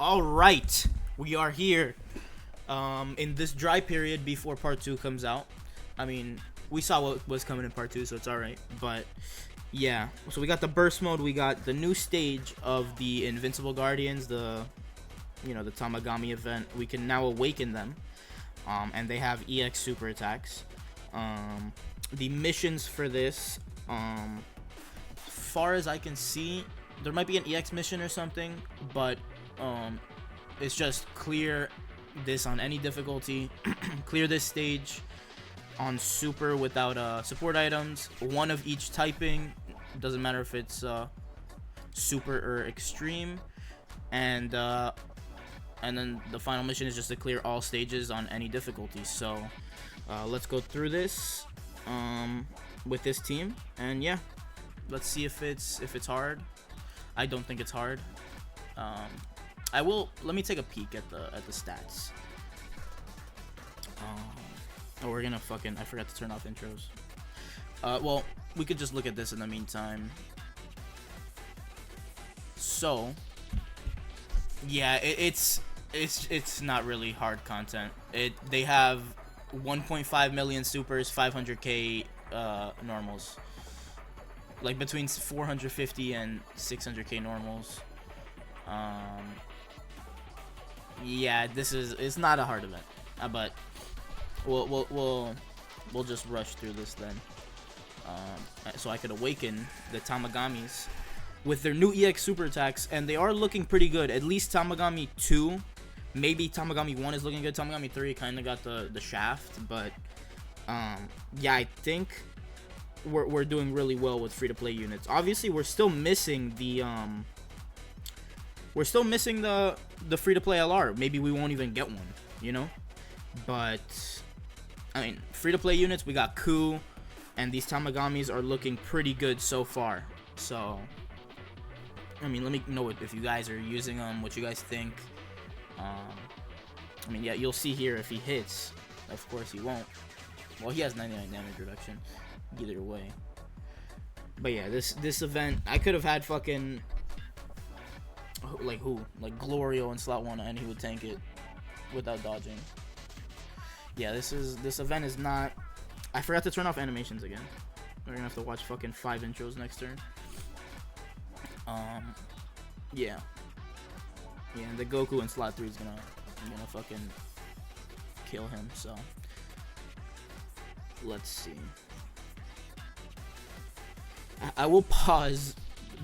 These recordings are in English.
All right, we are here in this dry period before part 2 comes out. I mean, we saw what was coming in part 2, so it's all right. But yeah, so we got the burst mode. We got the new stage of the Invincible Guardians, the Tamagami event. We can now awaken them, and they have EX super attacks. The missions for this, far as I can see, there might be an EX mission or something, but it's just clear this on any difficulty, clear this stage on super without support items, one of each typing, doesn't matter if it's super or extreme, and then the final mission is just to clear all stages on any difficulty. So let's go through this with this team, and yeah, let's see if it's hard. I don't think it's hard. Let me take a peek at the stats. We're gonna I forgot to turn off intros. Well, we could just look at this in the meantime. So yeah, it's not really hard content. They have 1.5 million supers, 500k normals, like between 450 and 600k normals. Yeah, it's not a hard event, but we'll just rush through this then, so I could awaken the Tamagamis with their new EX super attacks, and they are looking pretty good. At least Tamagami 2, maybe Tamagami 1 is looking good. Tamagami 3 kind of got the shaft, but yeah, I think we're doing really well with free-to-play units. Obviously, we're still missing the free-to-play LR. Maybe we won't even get one, you know? But I mean, free-to-play units, we got Ku, and these Tamagamis are looking pretty good so far. So I mean, let me know if you guys are using them, what you guys think. I mean, yeah, you'll see here if he hits. Of course he won't. Well, he has 99 damage reduction either way. But yeah, this event, I could have had fucking like Glorio in slot 1, and he would tank it without dodging. Yeah, this event is not. I forgot to turn off animations again. We're gonna have to watch fucking 5 intros next turn. Yeah, and the Goku in slot 3 is gonna fucking kill him. So let's see. I will pause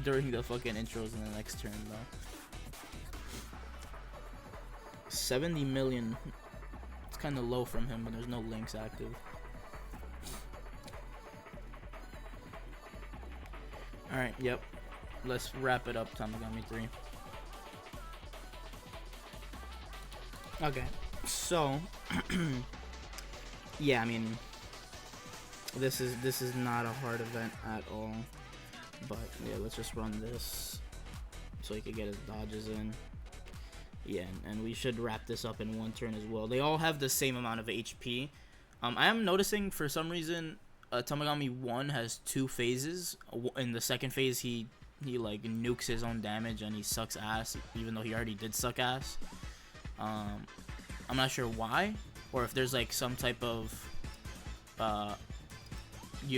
during the fucking intros in the next turn though. 70 million. It's kind of low from him, but there's no links active. All right. Yep. Let's wrap it up, Tamagami 3. Okay, so yeah, I mean, this is not a hard event at all, but yeah, let's just run this so he could get his dodges in. Yeah, and we should wrap this up in one turn as well. They all have the same amount of HP. I am noticing for some reason Tamagami 1 has 2 phases. In the second phase, he like nukes his own damage and he sucks ass, even though he already did suck ass. I'm not sure why, or if there's like some type of what do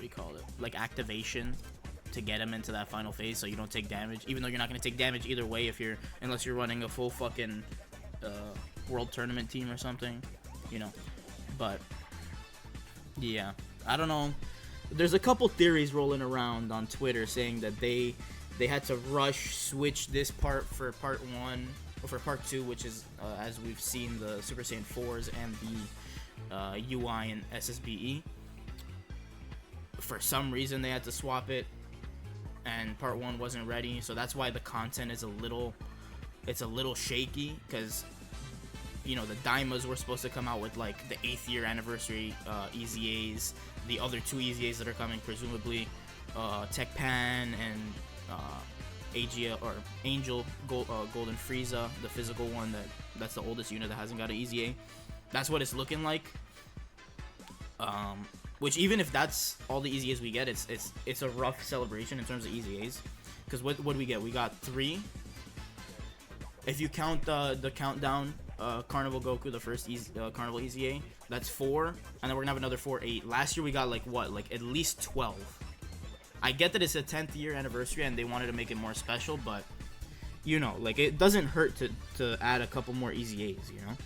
you call it, like activation to get him into that final phase so you don't take damage, even though you're not going to take damage either way unless you're running a full fucking world tournament team or something, you know. But yeah, I don't know. There's a couple theories rolling around on Twitter saying that they had to switch this part for part 1 or for part 2, which is as we've seen the Super Saiyan 4s and the UI and SSBE. For some reason they had to swap it, and part 1 wasn't ready, so that's why the content is a little shaky, because you know, the Daimas were supposed to come out with like the 8th year anniversary EZAs, the other 2 EZAs that are coming presumably, Tech Pan and Aegea or Angel Golden Frieza, the physical one that's the oldest unit that hasn't got an EZA. That's what it's looking like. Which, even if that's all the EZAs we get, it's a rough celebration in terms of EZAs. Because what do we get? We got 3. If you count the countdown, Carnival Goku, the first Carnival EZA, that's 4. And then we're gonna have another 4, 8. Last year we got like what? Like at least 12. I get that it's a 10th year anniversary and they wanted to make it more special, but you know, like it doesn't hurt to add a couple more EZAs, you know?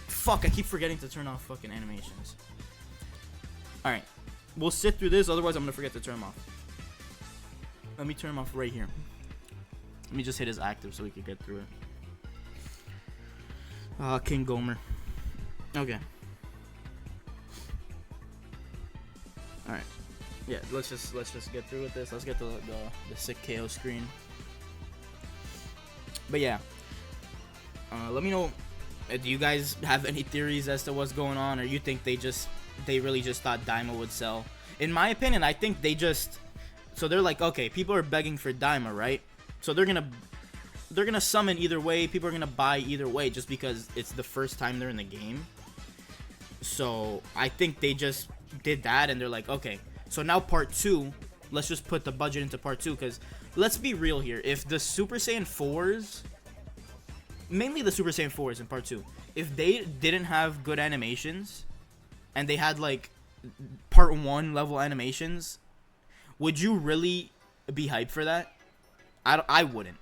Fuck, I keep forgetting to turn off fucking animations. Alright, we'll sit through this, otherwise I'm gonna forget to turn them off. Let me turn them off right here. Let me just hit his active so we can get through it. King Gomer. Okay. Alright. Yeah, let's just get through with this. Let's get the sick KO screen. But yeah. Let me know, do you guys have any theories as to what's going on, or you think they really just thought Daima would sell? In my opinion, I think so they're like, okay, people are begging for Daima, right? So they're gonna summon either way. People are gonna buy either way just because it's the first time they're in the game. So I think they just did that and they're like, okay, so now part 2, let's just put the budget into part 2, because let's be real here. If the Super Saiyan 4s, mainly the Super Saiyan 4s in part 2, if they didn't have good animations and they had like part 1 level animations, would you really be hyped for that? I wouldn't.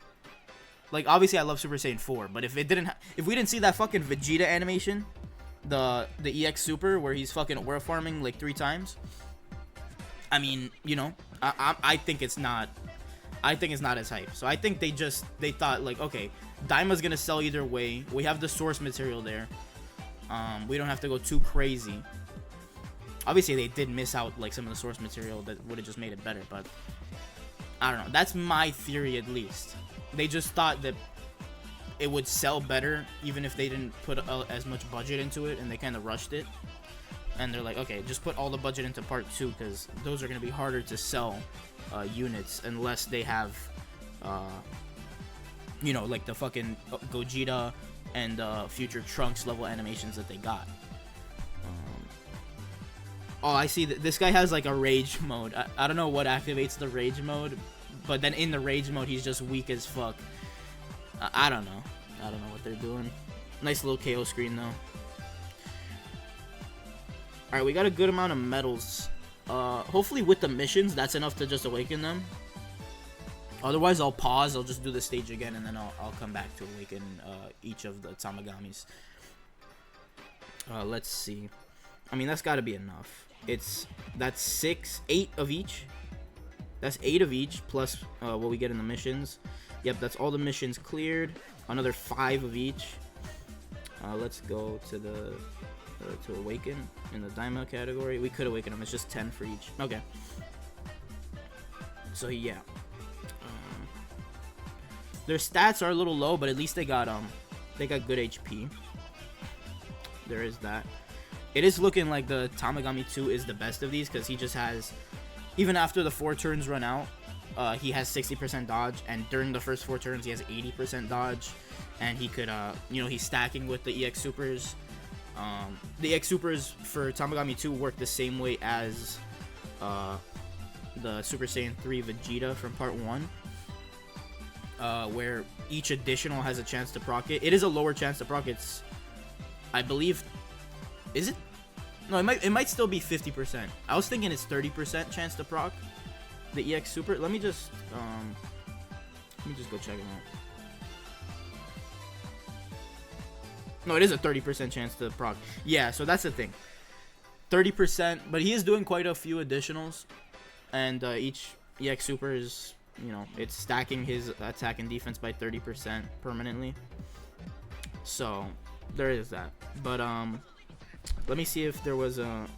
Like, obviously I love Super Saiyan 4, but if we didn't see that fucking Vegeta animation, the EX Super where he's fucking aura farming like 3 times, I mean, you know, I think it's not as hype. So I think they thought like, okay, Daima's gonna sell either way. We have the source material there. We don't have to go too crazy. Obviously they did miss out like some of the source material that would have just made it better, but I don't know. That's my theory, at least. They just thought that it would sell better even if they didn't put as much budget into it, and they kind of rushed it. And they're like, okay, just put all the budget into part 2, because those are going to be harder to sell units unless they have, you know, like the fucking Gogeta and future Trunks level animations that they got. Oh, I see that this guy has like a rage mode. I don't know what activates the rage mode, but then in the rage mode, he's just weak as fuck. I don't know. I don't know what they're doing. Nice little KO screen, though. Alright, we got a good amount of medals. Hopefully with the missions, that's enough to just awaken them. Otherwise, I'll pause. I'll just do the stage again, and then I'll come back to awaken each of the Tamagamis. Let's see. I mean, that's got to be enough. That's 8 of each. That's 8 of each, plus what we get in the missions. Yep, that's all the missions cleared. Another 5 of each. Let's go to the to awaken in the Daima category. We could awaken them. It's just 10 for each. Okay. So yeah, their stats are a little low, but at least they got good HP. There is that. It is looking like the Tamagami 2 is the best of these, because he just has, even after the 4 turns run out, he has 60% dodge, and during the first 4 turns he has 80% dodge, and he could, you know, he's stacking with the EX Supers. The EX Supers for Tamagami 2 work the same way as the Super Saiyan 3 Vegeta from part 1, where each additional has a chance to proc it. It is a lower chance to proc. It's, I believe, is it? No, it might still be 50%. I was thinking it's 30% chance to proc the EX Super. Let me just go check it out. No, it is a 30% chance to proc. Yeah, so that's the thing. 30%, but he is doing quite a few additionals, and each EX Super is, you know, it's stacking his attack and defense by 30% permanently. So there is that. But let me see if there was a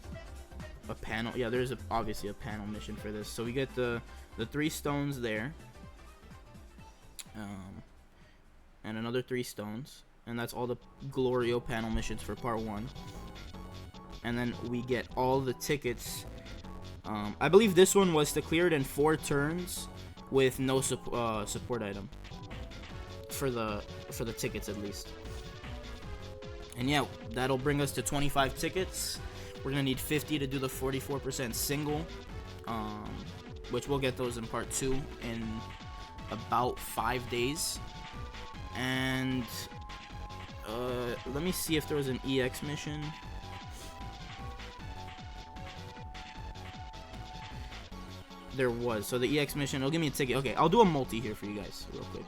panel. Yeah, there's obviously a panel mission for this. So we get the 3 stones there, and another 3 stones, and that's all the Glorio panel missions for part 1. And then we get all the tickets. I believe this one was to clear it in 4 turns with no support item for the tickets, at least. And yeah, that'll bring us to 25 tickets. We're gonna need 50 to do the 44% single. which we'll get those in part 2 in about 5 days. And let me see if there was an EX mission. There was. So the EX mission, it'll give me a ticket. Okay, I'll do a multi here for you guys real quick.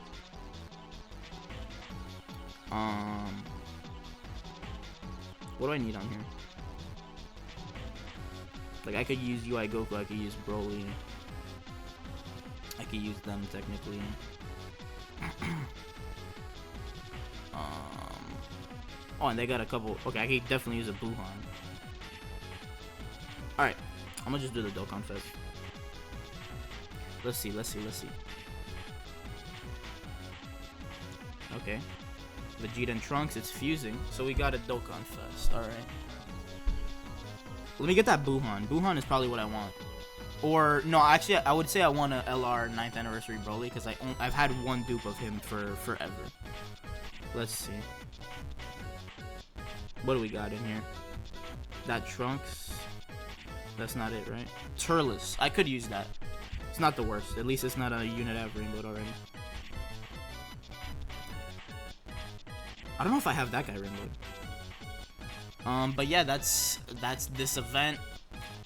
What do I need on here? Like, I could use UI Goku, I could use Broly. I could use them technically. Oh, and they got a couple. Okay, I could definitely use a Buhan. Alright, I'm gonna just do the Dokkan Fest. Let's see. Okay. Vegeta and Trunks, it's fusing. So we got a Dokkan Fest. Alright. Let me get that Buhan. Buhan is probably what I want. Or, no, actually, I would say I want a LR 9th Anniversary Broly, because I've had one dupe of him for forever. Let's see. What do we got in here? That Trunks. That's not it, right? Turles. I could use that. It's not the worst. At least it's not a unit I've rainbowed already. I don't know if I have that guy rainbowed. But yeah, that's this event.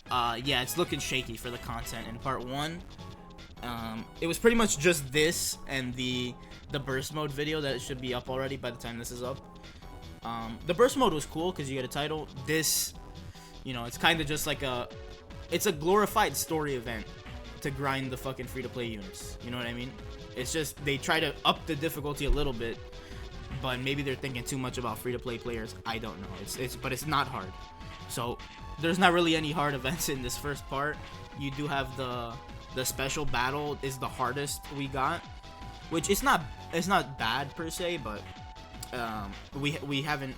Yeah, it's looking shaky for the content in part 1. It was pretty much just this and the burst mode video that should be up already by the time this is up. The burst mode was cool because you get a title. This, you know, it's kind of just like it's a glorified story event to grind the fucking free-to-play units. You know what I mean? It's just they try to up the difficulty a little bit, but maybe they're thinking too much about free-to-play players. I don't know. But it's not hard. So there's not really any hard events in this first part. You do have the special battle is the hardest we got, which it's not bad per se, but we haven't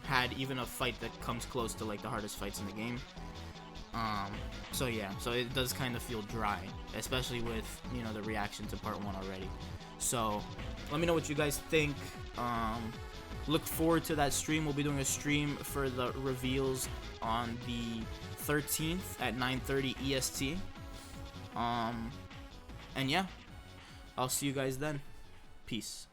had even a fight that comes close to like the hardest fights in the game. So yeah, so it does kind of feel dry, especially with, you know, the reaction to part 1 already. So let me know what you guys think. Look forward to that stream. We'll be doing a stream for the reveals on the 13th at 9:30 EST. And yeah, I'll see you guys then. Peace.